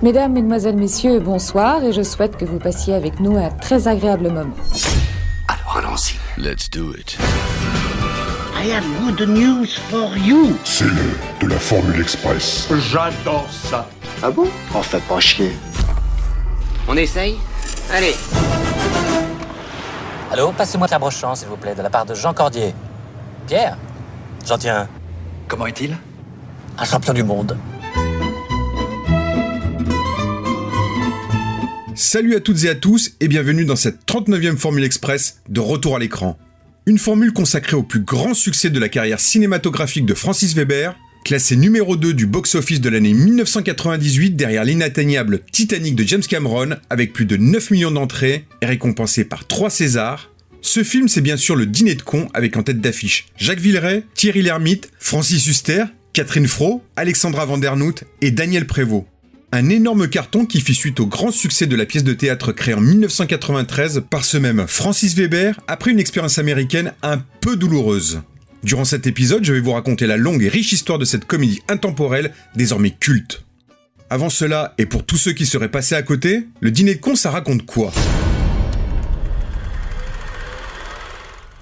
Mesdames, Mesdemoiselles, Messieurs, bonsoir et je souhaite que vous passiez avec nous un très agréable moment. Alors allons-y. Let's do it. I have good news for you. C'est l'heure de la Formule Express. J'adore ça. Ah bon? Oh, fais pas chier. On essaye? Allez. Allô, passez-moi de la brochant, s'il vous plaît, de la part de Jean Cordier. Pierre? J'en tiens un. Comment est-il? Un champion du monde. Salut à toutes et à tous et bienvenue dans cette 39e Formule Express de retour à l'écran. Une formule consacrée au plus grand succès de la carrière cinématographique de Francis Weber, classé numéro 2 du box-office de l'année 1998 derrière l'inatteignable Titanic de James Cameron avec plus de 9 millions d'entrées et récompensé par 3 Césars. Ce film, c'est bien sûr le Dîner de cons avec en tête d'affiche Jacques Villeray, Thierry Lhermitte, Francis Huster, Catherine Fro, Alexandra Vandernoot et Daniel Prévost. Un énorme carton qui fit suite au grand succès de la pièce de théâtre créée en 1993 par ce même Francis Weber après une expérience américaine un peu douloureuse. Durant cet épisode, je vais vous raconter la longue et riche histoire de cette comédie intemporelle désormais culte. Avant cela, et pour tous ceux qui seraient passés à côté, le Dîner de cons, ça raconte quoi ?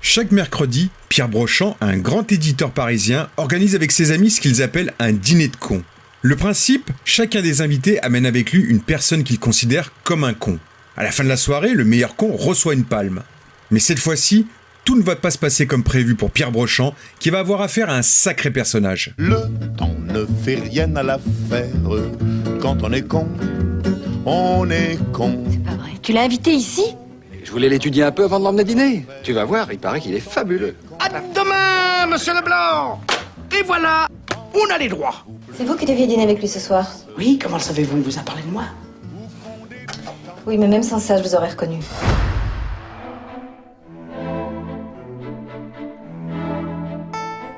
Chaque mercredi, Pierre Brochant, un grand éditeur parisien, organise avec ses amis ce qu'ils appellent un dîner de cons. Le principe, chacun des invités amène avec lui une personne qu'il considère comme un con. À la fin de la soirée, le meilleur con reçoit une palme. Mais cette fois-ci, tout ne va pas se passer comme prévu pour Pierre Brochant, qui va avoir affaire à un sacré personnage. Le temps ne fait rien à l'affaire. Quand on est con, on est con. C'est pas vrai. Tu l'as invité ici ? Je voulais l'étudier un peu avant de l'emmener dîner. Tu vas voir, il paraît qu'il est fabuleux. À demain, monsieur Leblanc. Et voilà, on a les droits. C'est vous qui deviez dîner avec lui ce soir. Oui, comment le savez-vous? Il vous a parlé de moi. Oui, mais même sans ça, je vous aurais reconnu.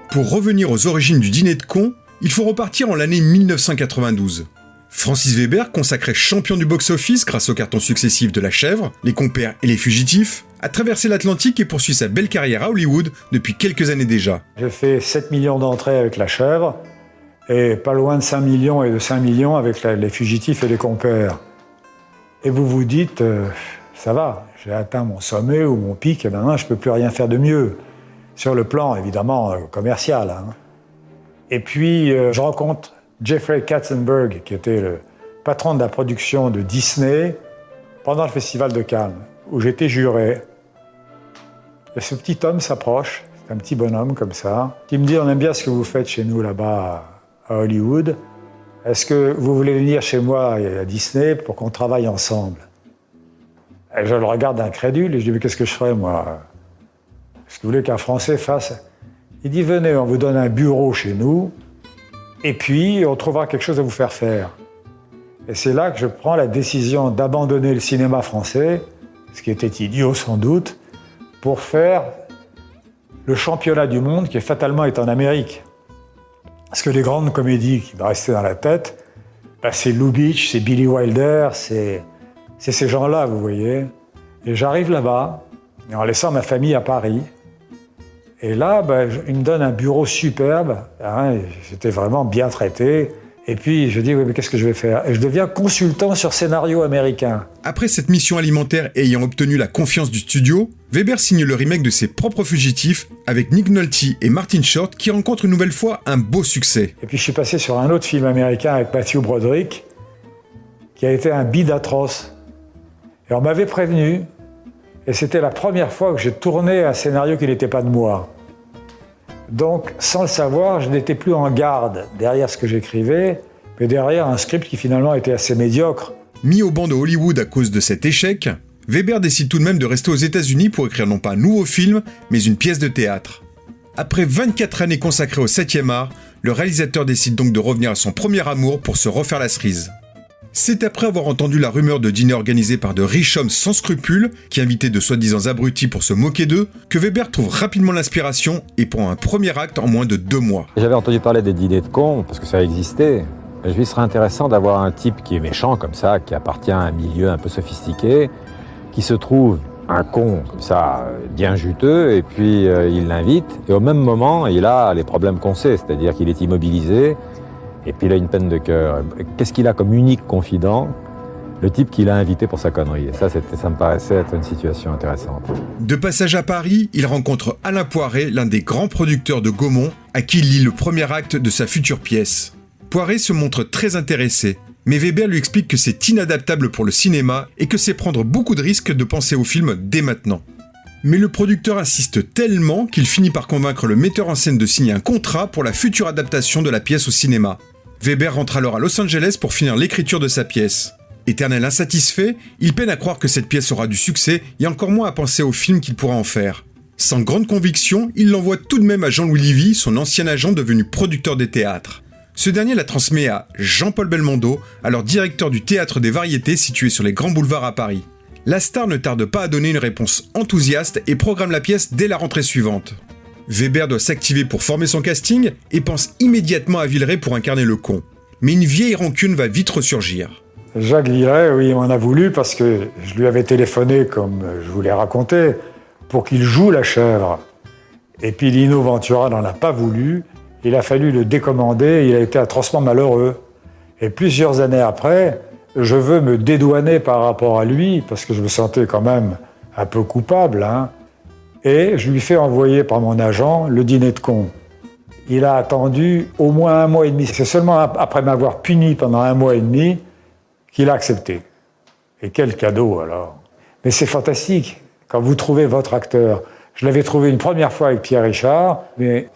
Pour revenir aux origines du Dîner de cons, il faut repartir en l'année 1992. Francis Weber, consacré champion du box-office grâce aux cartons successifs de La Chèvre, Les Compères et Les Fugitifs, a traversé l'Atlantique et poursuit sa belle carrière à Hollywood depuis quelques années déjà. J'ai fait 7 millions d'entrées avec La Chèvre et pas loin de 5 millions et de 5 millions avec Les Fugitifs et Les Compères. Et vous vous dites, ça va, j'ai atteint mon sommet ou mon pic et maintenant je ne peux plus rien faire de mieux. Sur le plan, évidemment, commercial. Hein. Et puis, je rencontre Jeffrey Katzenberg, qui était le patron de la production de Disney pendant le Festival de Cannes, où j'étais juré. Et ce petit homme s'approche, c'est un petit bonhomme comme ça, qui me dit « On aime bien ce que vous faites chez nous là-bas à Hollywood. Est-ce que vous voulez venir chez moi à Disney pour qu'on travaille ensemble ?» Et je le regarde incrédule et je dis « Mais qu'est-ce que je ferais, moi ? Est-ce que vous voulez qu'un Français fasse ?» Il dit « Venez, on vous donne un bureau chez nous. » Et puis, on trouvera quelque chose à vous faire faire. Et c'est là que je prends la décision d'abandonner le cinéma français, ce qui était idiot sans doute, pour faire le championnat du monde qui fatalement est en Amérique. Parce que les grandes comédies qui me restaient dans la tête, c'est Lubitsch, c'est Billy Wilder, c'est ces gens-là, vous voyez. Et j'arrive là-bas, en laissant ma famille à Paris. Et là, il me donne un bureau superbe. Hein, j'étais vraiment bien traité. Et puis, je dis, oui, mais qu'est-ce que je vais faire ? Et je deviens consultant sur scénario américain. Après cette mission alimentaire ayant obtenu la confiance du studio, Weber signe le remake de ses propres Fugitifs avec Nick Nolte et Martin Short qui rencontrent une nouvelle fois un beau succès. Et puis, je suis passé sur un autre film américain avec Matthew Broderick qui a été un bide atroce. Et on m'avait prévenu. Et c'était la première fois que j'ai tourné un scénario qui n'était pas de moi. Donc, sans le savoir, je n'étais plus en garde derrière ce que j'écrivais, mais derrière un script qui finalement était assez médiocre. Mis au banc de Hollywood à cause de cet échec, Weber décide tout de même de rester aux États-Unis pour écrire non pas un nouveau film, mais une pièce de théâtre. Après 24 années consacrées au 7e art, le réalisateur décide donc de revenir à son premier amour pour se refaire la cerise. C'est après avoir entendu la rumeur de dîner organisé par de riches hommes sans scrupules, qui invitaient de soi-disant abrutis pour se moquer d'eux, que Weber trouve rapidement l'inspiration et prend un premier acte en moins de 2 mois. J'avais entendu parler des dîners de cons, parce que ça existait. Je me suis dit, ce serait intéressant d'avoir un type qui est méchant comme ça, qui appartient à un milieu un peu sophistiqué, qui se trouve un con comme ça, bien juteux, et puis il l'invite, et au même moment, il a les problèmes qu'on sait, c'est-à-dire qu'il est immobilisé, Et puis il a une peine de cœur. Qu'est-ce qu'il a comme unique confident ? Le type qu'il a invité pour sa connerie. Et ça me paraissait être une situation intéressante. De passage à Paris, il rencontre Alain Poiret, l'un des grands producteurs de Gaumont, à qui il lit le premier acte de sa future pièce. Poiret se montre très intéressé, mais Weber lui explique que c'est inadaptable pour le cinéma et que c'est prendre beaucoup de risques de penser au film dès maintenant. Mais le producteur insiste tellement qu'il finit par convaincre le metteur en scène de signer un contrat pour la future adaptation de la pièce au cinéma. Weber rentre alors à Los Angeles pour finir l'écriture de sa pièce. Éternel insatisfait, il peine à croire que cette pièce aura du succès et encore moins à penser au film qu'il pourra en faire. Sans grande conviction, il l'envoie tout de même à Jean-Louis Livy, son ancien agent devenu producteur des théâtres. Ce dernier la transmet à Jean-Paul Belmondo, alors directeur du Théâtre des Variétés situé sur les grands boulevards à Paris. La star ne tarde pas à donner une réponse enthousiaste et programme la pièce dès la rentrée suivante. Weber doit s'activer pour former son casting et pense immédiatement à Villeray pour incarner le con. Mais une vieille rancune va vite ressurgir. Jacques Villeray, oui, il m'en a voulu parce que je lui avais téléphoné, comme je vous l'ai raconté, pour qu'il joue la chèvre. Et puis Lino Ventura n'en a pas voulu, il a fallu le décommander et il a été atrocement malheureux. Et plusieurs années après, je veux me dédouaner par rapport à lui, parce que je me sentais quand même un peu coupable, et je lui fais envoyer par mon agent le dîner de con. Il a attendu au moins 1 mois et demi. C'est seulement après m'avoir puni pendant 1 mois et demi qu'il a accepté. Et quel cadeau alors! Mais c'est fantastique, quand vous trouvez votre acteur. Je l'avais trouvé une première fois avec Pierre Richard, mais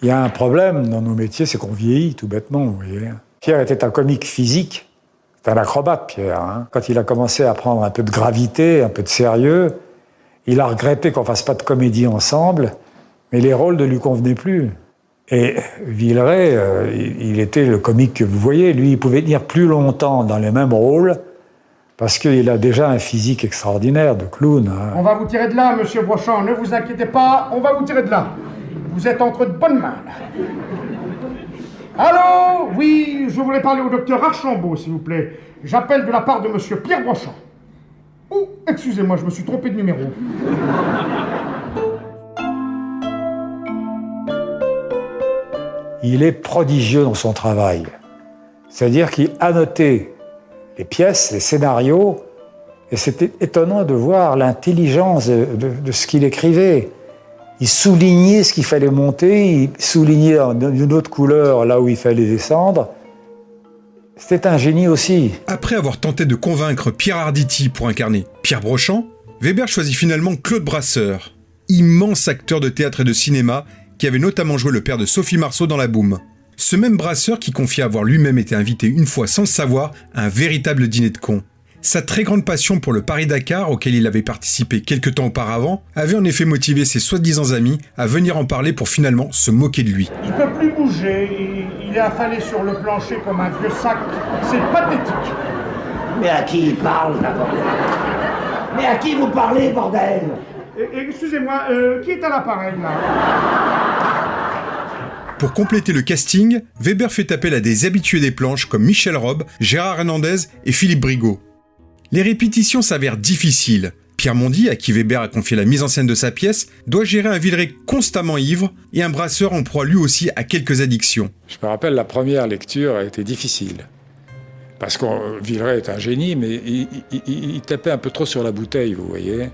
il y a un problème dans nos métiers, c'est qu'on vieillit tout bêtement, vous voyez. Pierre était un comique physique, c'est un acrobate, Pierre. Quand il a commencé à prendre un peu de gravité, un peu de sérieux, il a regretté qu'on fasse pas de comédie ensemble, mais les rôles ne lui convenaient plus. Et Villeray, il était le comique que vous voyez. Lui, il pouvait tenir plus longtemps dans les mêmes rôles parce qu'il a déjà un physique extraordinaire de clown. On va vous tirer de là, monsieur Brochant. Ne vous inquiétez pas, on va vous tirer de là. Vous êtes entre de bonnes mains, là. Allô? Oui, je voulais parler au docteur Archambault, s'il vous plaît. J'appelle de la part de monsieur Pierre Brochant. Oh, excusez-moi, je me suis trompé de numéro. Il est prodigieux dans son travail. C'est-à-dire qu'il annotait les pièces, les scénarios, et c'était étonnant de voir l'intelligence de ce qu'il écrivait. Il soulignait ce qu'il fallait monter, il soulignait d'une autre couleur là où il fallait descendre. C'était un génie aussi. Après avoir tenté de convaincre Pierre Arditi pour incarner Pierre Brochant, Weber choisit finalement Claude Brasseur, immense acteur de théâtre et de cinéma, qui avait notamment joué le père de Sophie Marceau dans La Boum. Ce même Brasseur qui confiait avoir lui-même été invité une fois sans le savoir à un véritable dîner de cons. Sa très grande passion pour le Paris-Dakar, auquel il avait participé quelque temps auparavant, avait en effet motivé ses soi-disant amis à venir en parler pour finalement se moquer de lui. Il peut plus bouger, il est affalé sur le plancher comme un vieux sac. C'est pathétique. Mais à qui il parle, d'abord? Mais à qui vous parlez, bordel? Excusez-moi, qui est à l'appareil, là? Pour compléter le casting, Weber fait appel à des habitués des planches comme Michel Robe, Gérard Hernandez et Philippe Brigaud. Les répétitions s'avèrent difficiles. Pierre Mondy, à qui Weber a confié la mise en scène de sa pièce, doit gérer un Villeray constamment ivre et un Brasseur en proie lui aussi à quelques addictions. Je me rappelle, la première lecture a été difficile. Parce que Villeray est un génie, mais il tapait un peu trop sur la bouteille, vous voyez.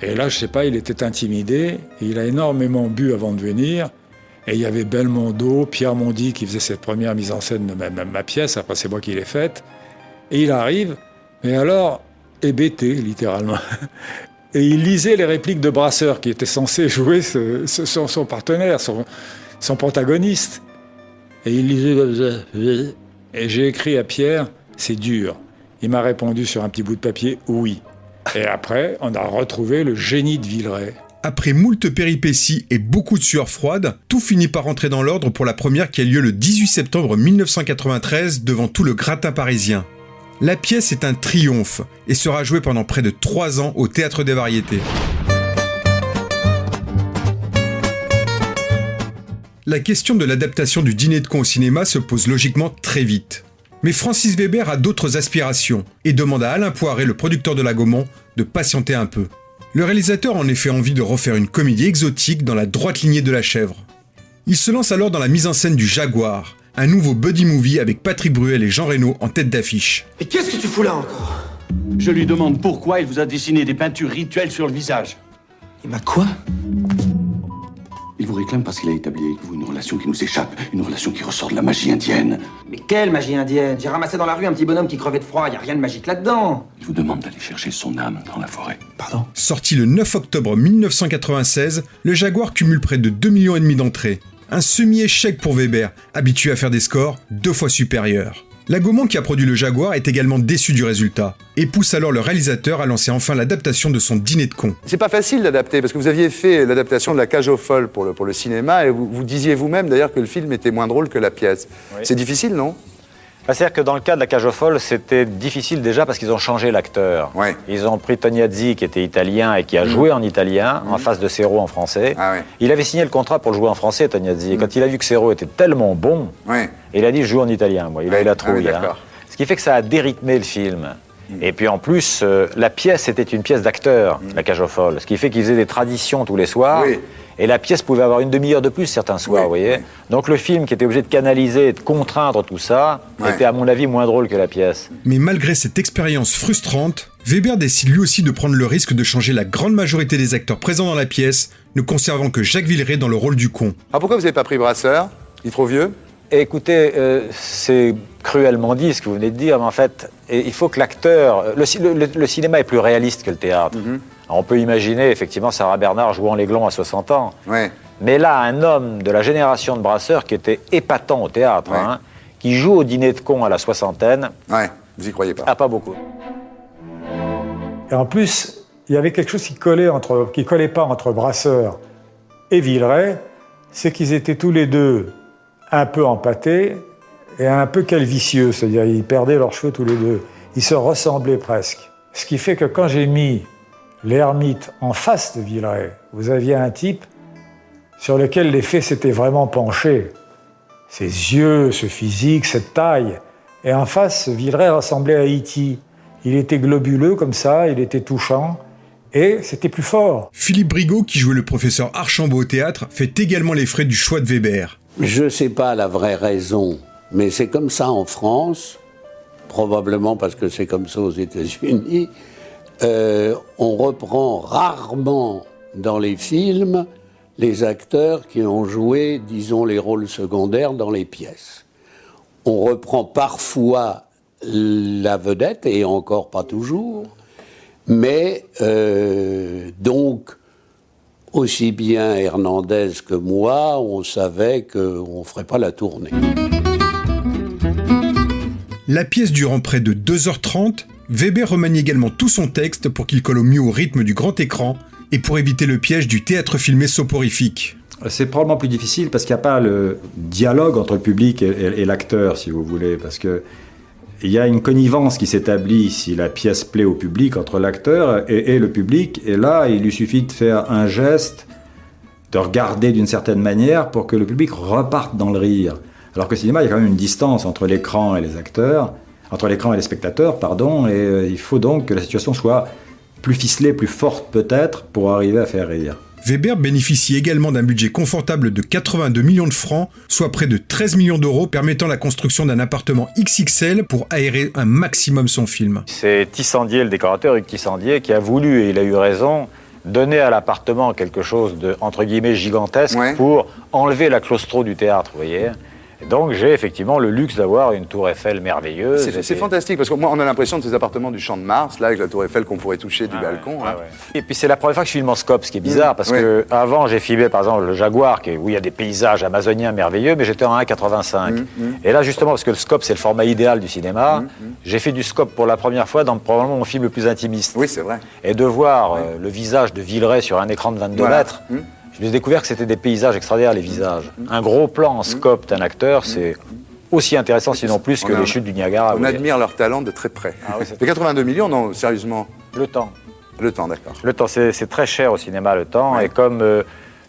Et là, je sais pas, il était intimidé, et il a énormément bu avant de venir. Et il y avait Belmondo, Pierre Mondy qui faisait cette première mise en scène de ma pièce, après c'est moi qui l'ai faite. Et il arrive, mais alors, hébété, littéralement. Et il lisait les répliques de Brasseur, qui était censé jouer son partenaire, son protagoniste. Et il lisait comme ça. Et j'ai écrit à Pierre, c'est dur. Il m'a répondu sur un petit bout de papier, oui. Et après, on a retrouvé le génie de Villeray. Après moult péripéties et beaucoup de sueur froide, tout finit par entrer dans l'ordre pour la première qui a lieu le 18 septembre 1993 devant tout le gratin parisien. La pièce est un triomphe et sera jouée pendant près de 3 ans au Théâtre des Variétés. La question de l'adaptation du Dîner de cons au cinéma se pose logiquement très vite. Mais Francis Weber a d'autres aspirations et demande à Alain Poiret, le producteur de la Gaumont, de patienter un peu. Le réalisateur a en effet envie de refaire une comédie exotique dans la droite lignée de La Chèvre. Il se lance alors dans la mise en scène du Jaguar, un nouveau buddy movie avec Patrick Bruel et Jean Reno en tête d'affiche. Et qu'est-ce que tu fous là encore? Je lui demande pourquoi il vous a dessiné des peintures rituelles sur le visage. Il m'a quoi? Il vous réclame parce qu'il a établi avec vous une relation qui nous échappe, une relation qui ressort de la magie indienne. Mais quelle magie indienne? J'ai ramassé dans la rue un petit bonhomme qui crevait de froid, y a rien de magique là-dedans. Il vous demande d'aller chercher son âme dans la forêt. Pardon? Sorti le 9 octobre 1996, le Jaguar cumule près de 2,5 millions d'entrées. Un semi-échec pour Weber, habitué à faire des scores 2 fois supérieurs. La Gaumont qui a produit le Jaguar est également déçue du résultat et pousse alors le réalisateur à lancer enfin l'adaptation de son Dîner de cons. C'est pas facile d'adapter parce que vous aviez fait l'adaptation de La Cage aux Folles pour le cinéma et vous disiez vous-même d'ailleurs que le film était moins drôle que la pièce. Oui. C'est difficile, non? C'est-à-dire que dans le cas de La Cage aux Folles, c'était difficile déjà parce qu'ils ont changé l'acteur. Ouais. Ils ont pris Tognazzi, qui était italien et qui a joué en italien, en face de Serrault en français. Ah ouais. Il avait signé le contrat pour le jouer en français, Tognazzi. Et quand il a vu que Serrault était tellement bon, il a dit « je joue en italien ». Moi, il a eu la trouille. Ce qui fait que ça a dérythmé le film. Et puis en plus, la pièce était une pièce d'acteur, La Cage aux Folles. Ce qui fait qu'ils faisaient des traditions tous les soirs. Oui. Et la pièce pouvait avoir une demi-heure de plus certains soirs, vous voyez. Donc le film qui était obligé de canaliser, de contraindre tout ça, était à mon avis moins drôle que la pièce. Mais malgré cette expérience frustrante, Weber décide lui aussi de prendre le risque de changer la grande majorité des acteurs présents dans la pièce, ne conservant que Jacques Villeray dans le rôle du con. Ah, pourquoi vous n'avez pas pris Brasseur? Il est trop vieux? Écoutez, c'est cruellement dit ce que vous venez de dire, mais en fait, il faut que l'acteur... Le cinéma est plus réaliste que le théâtre. On peut imaginer, effectivement, Sarah Bernard jouant l'Aiglon à 60 ans. Ouais. Mais là, un homme de la génération de Brasseur qui était épatant au théâtre, qui joue au Dîner de cons à la soixantaine... Ouais, vous y croyez pas? Ah, pas beaucoup. Et en plus, il y avait quelque chose qui collait pas entre Brasseur et Villeray, c'est qu'ils étaient tous les deux un peu empâtés et un peu calvicieux, c'est-à-dire ils perdaient leurs cheveux tous les deux. Ils se ressemblaient presque. Ce qui fait que quand j'ai mis l'ermite en face de Villeray, vous aviez un type sur lequel les faits s'étaient vraiment penchés. Ses yeux, ce physique, cette taille. Et en face, Villeray ressemblait à E.T. Il était globuleux comme ça, il était touchant, et c'était plus fort. Philippe Brigaud, qui jouait le professeur Archambault au théâtre, fait également les frais du choix de Weber. Je ne sais pas la vraie raison, mais c'est comme ça en France, probablement parce que c'est comme ça aux États-Unis. On reprend rarement dans les films les acteurs qui ont joué, disons, les rôles secondaires dans les pièces. On reprend parfois la vedette, et encore pas toujours, mais donc, aussi bien Hernandez que moi, on savait qu'on ne ferait pas la tournée. La pièce durant près de 2h30, Weber remanie également tout son texte pour qu'il colle au mieux au rythme du grand écran et pour éviter le piège du théâtre filmé soporifique. C'est probablement plus difficile parce qu'il n'y a pas le dialogue entre le public et l'acteur, si vous voulez, parce que il y a une connivence qui s'établit si la pièce plaît au public entre l'acteur et le public, et là, il lui suffit de faire un geste, de regarder d'une certaine manière pour que le public reparte dans le rire. Alors qu'au cinéma, il y a quand même une distance entre l'écran et les acteurs, entre l'écran et les spectateurs, pardon, et il faut donc que la situation soit plus ficelée, plus forte peut-être, pour arriver à faire rire. Weber bénéficie également d'un budget confortable de 82 millions de francs, soit près de 13 millions d'euros, permettant la construction d'un appartement XXL pour aérer un maximum son film. C'est Tissandier, le décorateur, Hugues Tissandier, qui a voulu, et il a eu raison, donner à l'appartement quelque chose de, entre guillemets, gigantesque pour enlever la claustro du théâtre, vous voyez. Et donc j'ai effectivement le luxe d'avoir une tour Eiffel merveilleuse. C'est fantastique, parce que moi on a l'impression de ces appartements du Champ de Mars, là avec la tour Eiffel qu'on pourrait toucher du balcon. Là. Et puis c'est la première fois que je filme en scope, ce qui est bizarre, parce que avant j'ai filmé par exemple le Jaguar, où il y a des paysages amazoniens merveilleux, mais j'étais en 1,85. Et là justement, parce que le scope c'est le format idéal du cinéma, j'ai fait du scope pour la première fois dans probablement mon film le plus intimiste. Oui, c'est vrai. Et de voir le visage de Villeray sur un écran de 22 mètres, j'ai découvert que c'était des paysages extraordinaires, les visages. Un gros plan en scope d'un acteur, c'est aussi intéressant, sinon plus, que les chutes du Niagara. On admire leur talent de très près. Les 82 millions, non, sérieusement? Le temps. Le temps, d'accord. Le temps, c'est très cher au cinéma, le temps. Et comme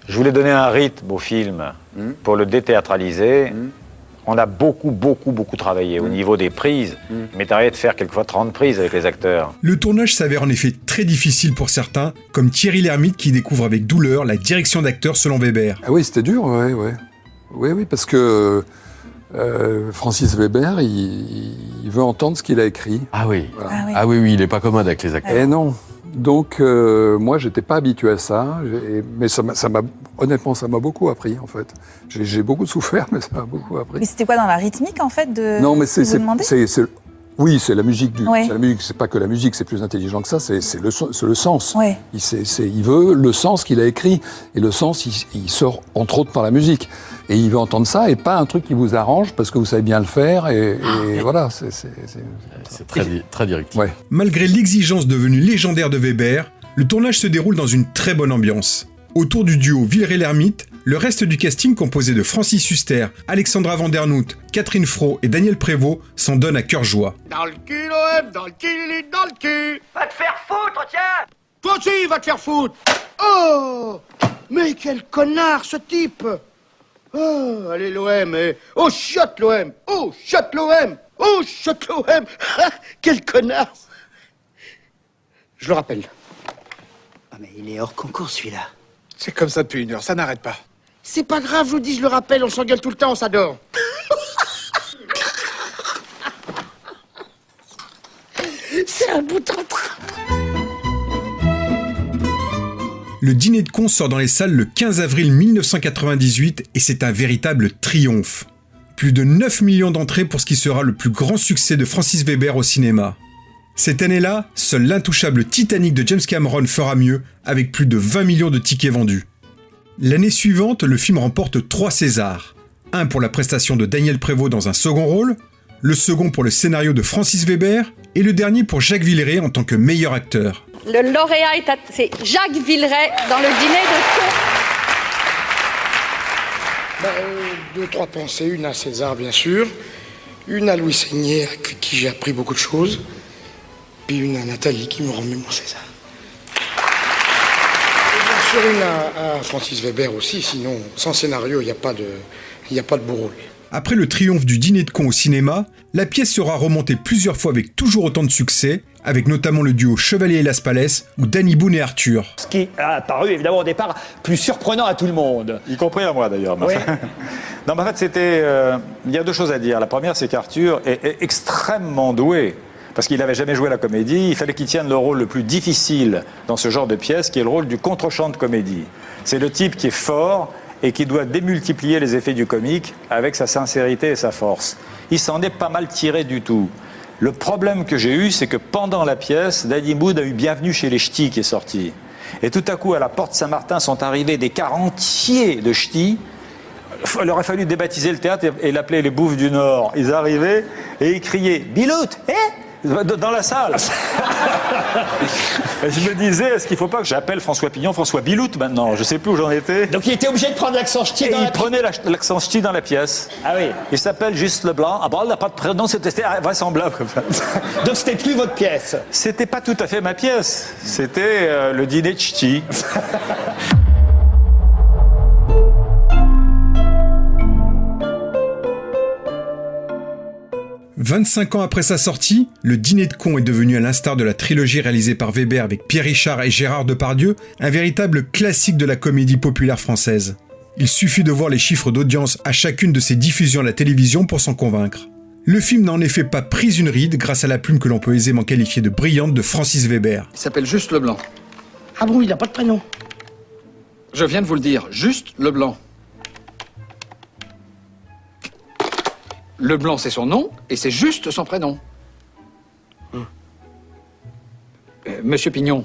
je voulais donner un rythme au film pour le déthéâtraliser, on a beaucoup travaillé au niveau des prises. Il m'est arrivé de faire quelquefois 30 prises avec les acteurs. Le tournage s'avère en effet très difficile pour certains, comme Thierry Lhermitte qui découvre avec douleur la direction d'acteur selon Weber. Ah oui, c'était dur, oui, parce que Francis Weber, il veut entendre ce qu'il a écrit. Ah oui. Voilà. Ah oui, il n'est pas commode avec les acteurs. Et non. Donc, moi, j'étais pas habitué à ça, mais honnêtement, ça m'a beaucoup appris, en fait. J'ai beaucoup souffert, mais ça m'a beaucoup appris. Mais c'était quoi dans la rythmique, en fait, de Non, mais oui, c'est la musique. Ouais. C'est la musique. C'est pas que la musique, c'est plus intelligent que ça. C'est le sens. Ouais. Il veut le sens qu'il a écrit, et le sens, il sort entre autres par la musique. Et il veut entendre ça, et pas un truc qui vous arrange parce que vous savez bien le faire. Et voilà, c'est très directif. Ouais. Malgré l'exigence devenue légendaire de Weber, le tournage se déroule dans une très bonne ambiance. Autour du duo Villeray-l'Ermite, le reste du casting composé de Francis Huster, Alexandra Vandernoot, Catherine Fro et Daniel Prévost s'en donne à cœur joie. Dans le cul, l'OM, dans le cul, dans le cul. Va te faire foutre, tiens. Toi aussi, va te faire foutre. Oh, mais quel connard, ce type. Oh, allez, l'OM, oh, chiotte, l'OM. Oh, chiotte, l'OM. Oh, chiotte, l'OM. Quel connard. Je le rappelle. Ah, mais il est hors concours, celui-là. C'est comme ça depuis 1 heure, ça n'arrête pas. C'est pas grave, je vous dis, je le rappelle, on s'engueule tout le temps, on s'adore. C'est un bout en train. Le Dîner de cons sort dans les salles le 15 avril 1998 et c'est un véritable triomphe. Plus de 9 millions d'entrées pour ce qui sera le plus grand succès de Francis Weber au cinéma. Cette année-là, seul l'intouchable Titanic de James Cameron fera mieux, avec plus de 20 millions de tickets vendus. L'année suivante, le film remporte 3 Césars. Un pour la prestation de Daniel Prévost dans un second rôle, le second pour le scénario de Francis Weber, et le dernier pour Jacques Villeray en tant que meilleur acteur. Le lauréat c'est Jacques Villeray dans le Dîner de cons. 2, 3 pensées, une à César bien sûr, une à Louis Seigné avec qui j'ai appris beaucoup de choses, puis une à Nathalie qui me remet mon César. Et bien sûr une à Francis Weber aussi, sinon sans scénario il n'y a pas de beau rôle. Après le triomphe du Dîner de cons au cinéma, la pièce sera remontée plusieurs fois avec toujours autant de succès, avec notamment le duo Chevalier et Las Palais ou Danny Boone et Arthur. Ce qui a paru évidemment au départ plus surprenant à tout le monde. Y compris à moi d'ailleurs. Oui. Non, mais en fait, c'était. Il y a 2 choses à dire. La première, c'est qu'Arthur est extrêmement doué. Parce qu'il n'avait jamais joué la comédie, il fallait qu'il tienne le rôle le plus difficile dans ce genre de pièce, qui est le rôle du contre-champ de comédie. C'est le type qui est fort et qui doit démultiplier les effets du comique avec sa sincérité et sa force. Il s'en est pas mal tiré du tout. Le problème que j'ai eu, c'est que pendant la pièce, Danny Boone a eu Bienvenue chez les Ch'tis qui est sorti. Et tout à coup, à la porte Saint-Martin sont arrivés des cars entiers de ch'tis. Il aurait fallu débaptiser le théâtre et l'appeler les Bouffes du Nord. Ils arrivaient et ils criaient « Bilout, dans la salle. Et je me disais, est-ce qu'il ne faut pas que j'appelle François Pignon François Bilout maintenant? Je ne sais plus où j'en étais. Donc il était obligé de prendre l'accent ch'ti dans la pièce. Il prenait l'accent ch'ti dans la pièce. Ah oui. Il s'appelle Juste Leblanc. Ah bon, il n'a pas de prénom, c'était vraisemblable comme ça. Donc c'était plus votre pièce? C'était pas tout à fait ma pièce. C'était le dîner de ch'ti. 25 ans après sa sortie, le Dîner de cons est devenu, à l'instar de la trilogie réalisée par Weber avec Pierre Richard et Gérard Depardieu, un véritable classique de la comédie populaire française. Il suffit de voir les chiffres d'audience à chacune de ses diffusions à la télévision pour s'en convaincre. Le film n'a en effet pas pris une ride grâce à la plume que l'on peut aisément qualifier de brillante de Francis Weber. Il s'appelle Juste Leblanc. Ah bon, il n'a pas de prénom? Je viens de vous le dire, Juste Leblanc. Leblanc, c'est son nom, et c'est juste son prénom. Monsieur Pignon,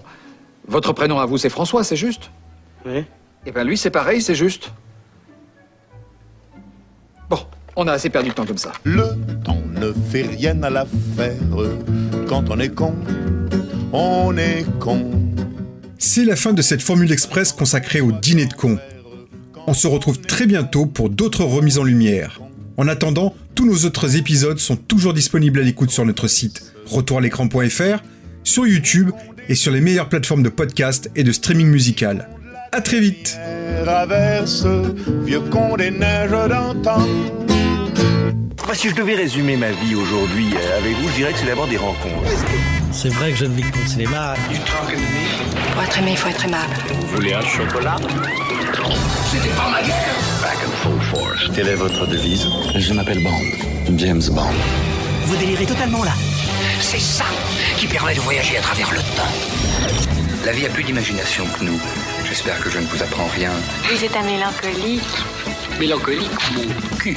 votre prénom à vous, c'est François, c'est juste? Oui. Eh bien, lui, c'est pareil, c'est juste. Bon, on a assez perdu de temps comme ça. Le temps ne fait rien à l'affaire. Quand on est con, on est con. C'est la fin de cette Formule Express consacrée au Dîner de cons. On se retrouve très bientôt pour d'autres remises en lumière. En attendant, tous nos autres épisodes sont toujours disponibles à l'écoute sur notre site retouralécran.fr, sur YouTube et sur les meilleures plateformes de podcast et de streaming musical. À très vite. Traverse, vieux con des neiges d'antan. Moi, si je devais résumer ma vie aujourd'hui avec vous, je dirais que c'est d'abord des rencontres. C'est vrai que je ne vis que pour le cinéma. Pour être aimé, il faut être aimable. Vous voulez un chocolat? C'était pas ma guerre. Back and full force. Quelle est votre devise? Je m'appelle Bond. James Bond. Vous délirez totalement là. C'est ça qui permet de voyager à travers le temps. La vie a plus d'imagination que nous. J'espère que je ne vous apprends rien. Vous êtes un mélancolique. Mélancolique, mon cul.